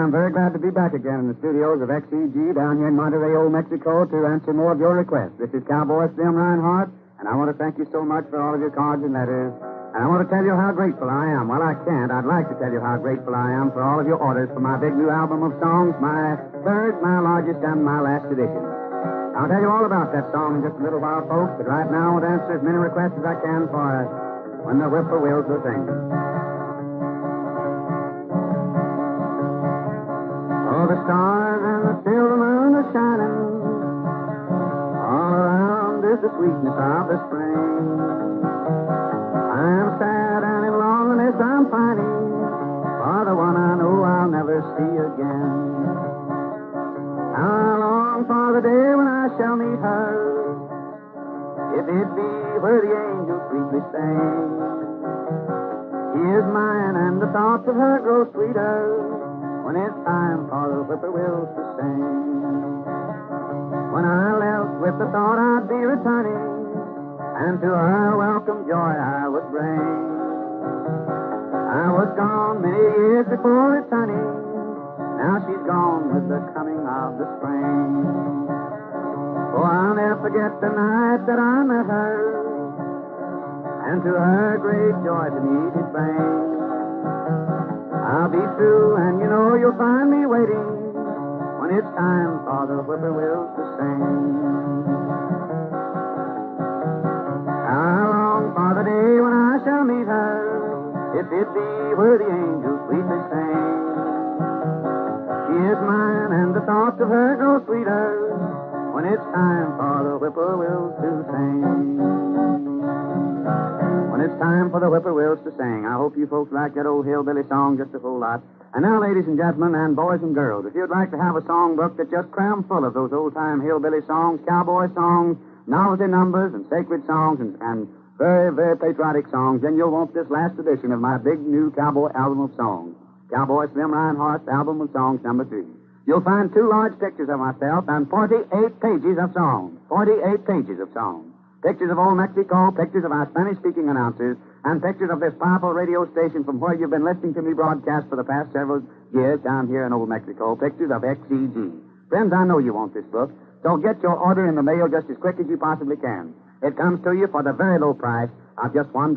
I'm very glad to be back again in the studios of XEG down here in Monterrey, Old Mexico, to answer more of your requests. This is Cowboy Jimmie Rodgers, and I want to thank you so much for all of your cards and letters. And I want to tell you how grateful I am. Well, I can't. I'd like to tell you how grateful I am for all of your orders for my big new album of songs, my third, my largest, and my last edition. I'll tell you all about that song in just a little while, folks, but right now I want to answer as many requests as I can for When the Whippoorwills Will Sing. Oh, the stars and the silver moon are shining. All around is the sweetness of the spring. I am sad and in loneliness I'm pining for the one I know I'll never see again. I long for the day when I shall meet her, if it be where the angels sweetly sing. She is mine and the thoughts of her grow sweeter when it's time for the whippoorwills to sing. When I left with the thought I'd be returning, and to her welcome joy I would bring. I was gone many years before returning, now she's gone with the coming of the spring. Oh, I'll never forget the night that I met her, and to her great joy to me did bring. I'll be true, and you know you'll find me waiting when it's time for the whippoorwills to sing. I long for the day when I shall meet her, if it be where the angels sweetly sing. She is mine, and the thoughts of her grow sweeter when it's time for the whippoorwills to sing. When it's time for the whippoorwills to sing. I hope you folks like that old hillbilly song just a whole lot. And now, ladies and gentlemen, and boys and girls, if you'd like to have a songbook that's just crammed full of those old-time hillbilly songs, cowboy songs, novelty numbers, and sacred songs, and very, very patriotic songs, then you'll want this last edition of my big new cowboy album of songs, Cowboy Jimmie Rhinehart's album of songs number 3. You'll find 2 large pictures of myself and 48 pages of songs. 48 pages of songs. Pictures of Old Mexico, pictures of our Spanish-speaking announcers, and pictures of this powerful radio station from where you've been listening to me broadcast for the past several years down here in Old Mexico. Pictures of XEG. Friends, I know you want this book, so get your order in the mail just as quick as you possibly can. It comes to you for the very low price of just $1.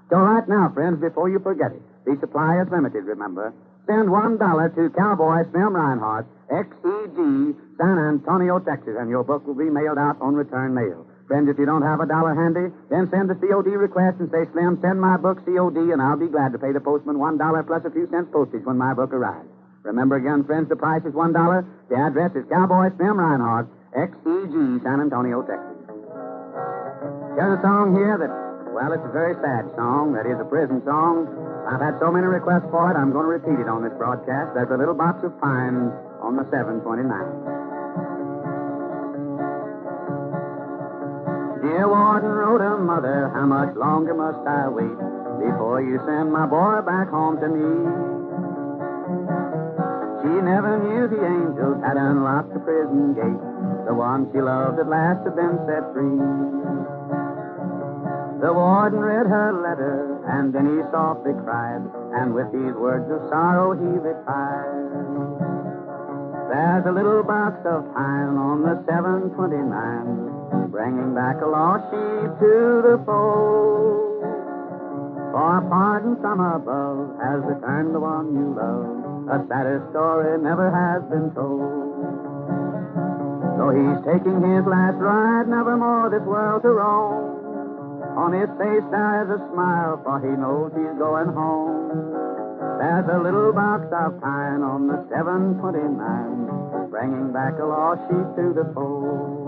So right now, friends, before you forget it, the supply is limited, remember. Send $1 to Cowboy Jimmie Rhinehart, XEG, San Antonio, Texas, and your book will be mailed out on return mail. Friends, if you don't have $1 handy, then send a COD request and say, Slim, send my book COD, and I'll be glad to pay the postman $1 plus a few cents postage when my book arrives. Remember again, friends, the price is $1. The address is Cowboy Jimmie Rhinehart, XEG, San Antonio, Texas. Here's a song here that, well, it's a very sad song. That is a prison song. I've had so many requests for it, I'm going to repeat it on this broadcast. There's a little box of pines on the 729. Dear Warden Rhoda, mother, how much longer must I wait before you send my boy back home to me? She never knew the angels had unlocked the prison gate. The one she loved at last had been set free. The warden read her letter, and then he softly cried, and with these words of sorrow he replied, there's a little box of pine on the 729, bringing back a lost sheep to the fold. For pardon from above has returned the one you love. A sadder story never has been told. Though he's taking his last ride, nevermore this world to roam. On his face there's a smile, for he knows he's going home. There's a little box of pine on the 729, bringing back a lost sheep to the fold.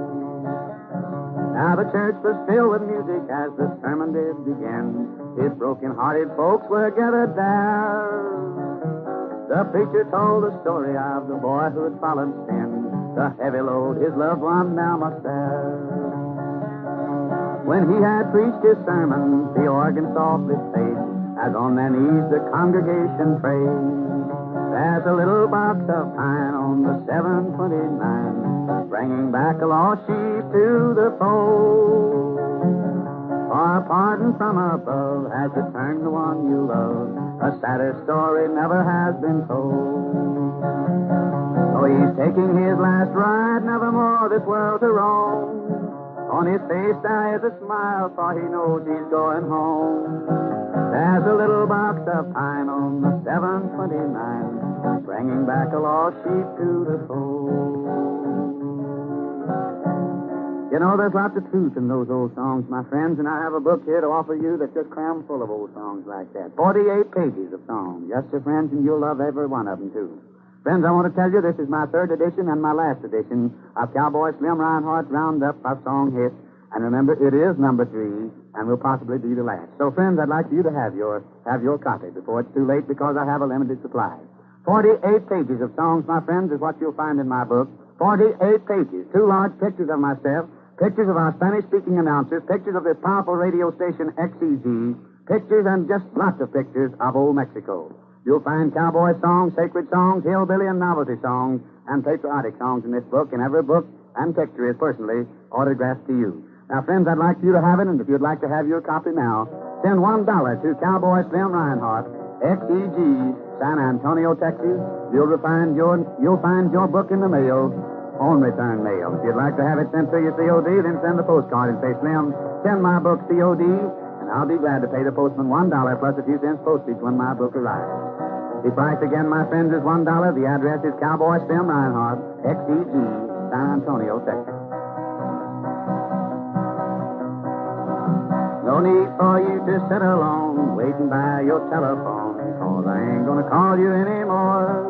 Now the church was filled with music as the sermon did begin. His broken-hearted folks were gathered there. The preacher told the story of the boy who'd fallen sin, the heavy load his loved one now must bear. When he had preached his sermon, the organ softly played, as on their knees the congregation prayed. There's a little box of pine on the 729, bringing back a lost sheep to the fold. For pardon from above has returned the one you love. A sadder story never has been told. So he's taking his last ride, nevermore this world to roam. On his face there is a smile, for he knows he's going home. There's a little box of pine on the 729, bringing back a lost sheep to the fold. You know, there's lots of truth in those old songs, my friends, and I have a book here to offer you that's just crammed full of old songs like that. 48 pages of songs. Yes, sir, friends, and you'll love every one of them, too. Friends, I want to tell you this is my third edition and my last edition of Cowboy Slim Rinehart Roundup of Song Hits. And remember, it is number 3 and will possibly be the last. So, friends, I'd like you to have your copy before it's too late, because I have a limited supply. 48 pages of songs, my friends, is what you'll find in my book. 48 pages. 2 large pictures of myself, pictures of our Spanish-speaking announcers, pictures of this powerful radio station XEG, pictures and just lots of pictures of old Mexico. You'll find cowboy songs, sacred songs, hillbilly and novelty songs, and patriotic songs in this book, and every book and picture is personally autographed to you. Now, friends, I'd like you to have it, and if you'd like to have your copy now, send $1 to Cowboy Slim Rinehart, XEG, San Antonio, Texas. You'll find your book in the mail, on return mail. If you'd like to have it sent to your COD, then send a postcard and say, Slim, send my book COD, and I'll be glad to pay the postman $1 plus a few cents postage when my book arrives. The price again, my friends, is $1. The address is Cowboy Slim Rinehart, XEG, San Antonio, Texas. No need for you to sit alone, waiting by your telephone, 'cause I ain't gonna call you anymore.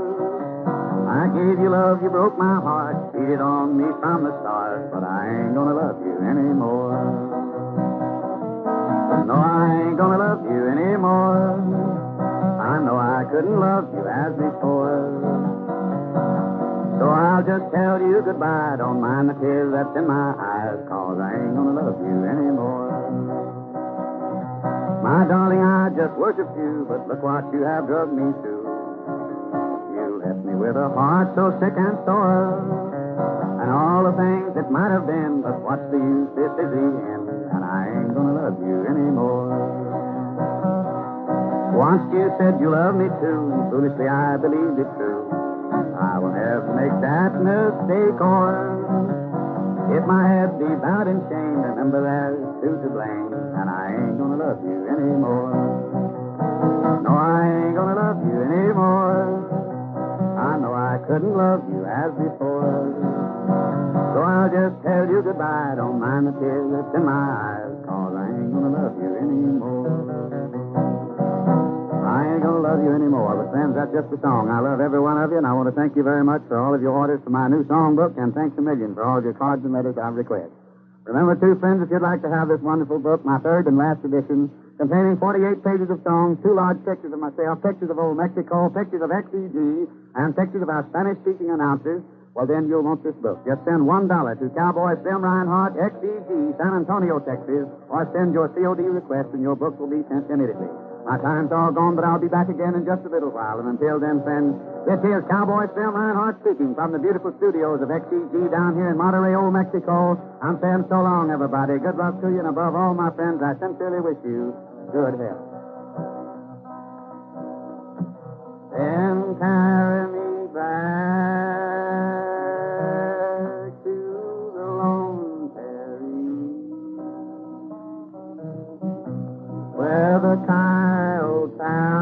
I gave you love, you broke my heart, cheated on me from the start, but I ain't gonna love you anymore. No, I ain't gonna love you anymore. I know I couldn't love you as before. So I'll just tell you goodbye, don't mind the tears that's in my eyes, 'cause I ain't gonna love you anymore. My darling, I just worshiped you, but look what you have drugged me to. You left me with a heart so sick and sore, and all the things that might have been, but what's the use, this is the end, and I ain't gonna love you anymore. Once you said you loved me too, and foolishly I believed it true. I will never make that mistake, or if my head be bowed in shame, remember there's two to blame, and I ain't gonna love you anymore. No, I ain't gonna love you anymore. I know I couldn't love you as before. So I'll just tell you goodbye, don't mind the tears that's in my eyes, 'cause I ain't gonna love you anymore. I ain't gonna love you anymore. But friends, that's just a song. I love every one of you, and I want to thank you very much for all of your orders for my new songbook, and thanks a million for all of your cards and letters of request. Remember, too, friends, if you'd like to have this wonderful book, my third and last edition, containing 48 pages of songs, 2 large pictures of myself, pictures of old Mexico, pictures of XEG, and pictures of our Spanish-speaking announcers, well, then you'll want this book. Just send $1 to Cowboy Slim Rinehart, XEG, San Antonio, Texas, or send your COD request, and your book will be sent immediately. My time's all gone, but I'll be back again in just a little while. And until then, friends, this here's Cowboy Slim Rinehart speaking from the beautiful studios of XEG down here in Monterrey, Old Mexico. I'm saying so long, everybody. Good luck to you, and above all, my friends, I sincerely wish you good health. Then carry me back to the Lone Prairie, where the coyotes town.